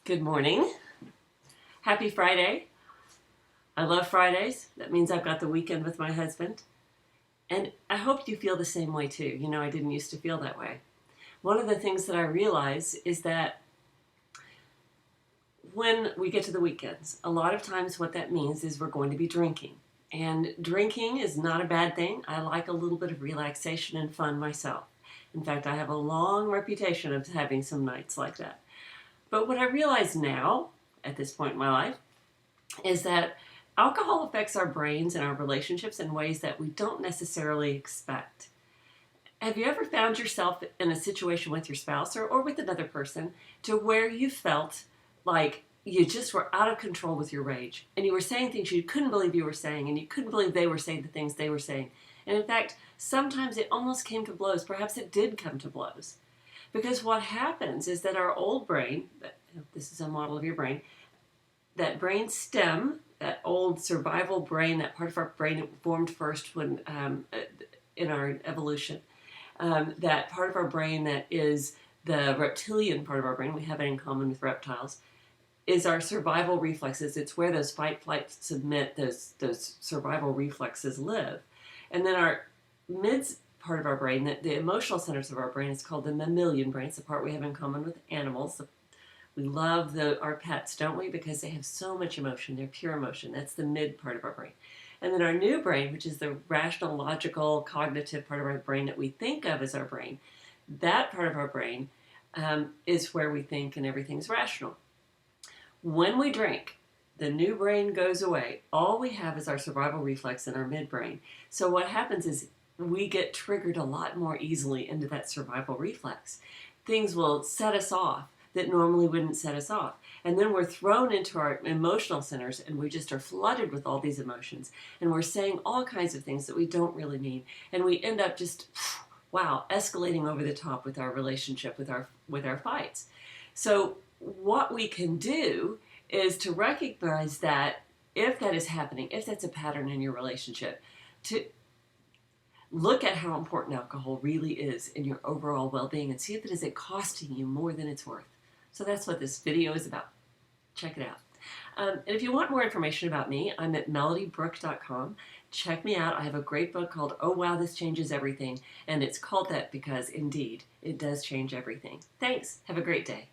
Good morning. Happy Friday. I love Fridays. That means I've got the weekend with my husband. And I hope you feel the same way too. You know, I didn't used to feel that way. One of the things that I realize is that when we get to the weekends, a lot of times what that means is we're going to be drinking. And drinking is not a bad thing. I like a little bit of relaxation and fun myself. In fact, I have a long reputation of having some nights like that. But what I realize now, at this point in my life, is that alcohol affects our brains and our relationships in ways that we don't necessarily expect. Have you ever found yourself in a situation with your spouse or with another person to where you felt like you just were out of control with your rage and you were saying things you couldn't believe you were saying and you couldn't believe they were saying the things they were saying? And in fact, sometimes it almost came to blows. Perhaps it did come to blows. Because what happens is that our old brain, this is a model of your brain, that brain stem, that old survival brain, that part of our brain that formed first when in our evolution, that part of our brain that is the reptilian part of our brain, we have it in common with reptiles, is our survival reflexes. It's where those fight, flight, submit, those survival reflexes live. And then our mid part of our brain, the emotional centers of our brain, is called the mammalian brain. It's the part we have in common with animals. We love our pets, don't we? Because they have so much emotion. They're pure emotion. That's the mid part of our brain. And then our new brain, which is the rational, logical, cognitive part of our brain that we think of as our brain, that part of our brain is where we think and everything's rational. When we drink, the new brain goes away. All we have is our survival reflex in our midbrain. So what happens is we get triggered a lot more easily into that survival reflex. Things will set us off that normally wouldn't set us off. And then we're thrown into our emotional centers and we just are flooded with all these emotions. And we're saying all kinds of things that we don't really mean. And we end up just, wow, escalating over the top with our relationship, with our fights. So what we can do is to recognize that if that is happening, if that's a pattern in your relationship, to look at how important alcohol really is in your overall well-being and see if it is costing you more than it's worth. So that's what this video is about. Check it out. And if you want more information about me, I'm at melodybrook.com. Check me out. I have a great book called Oh Wow, This Changes Everything. And it's called that because, indeed, it does change everything. Thanks. Have a great day.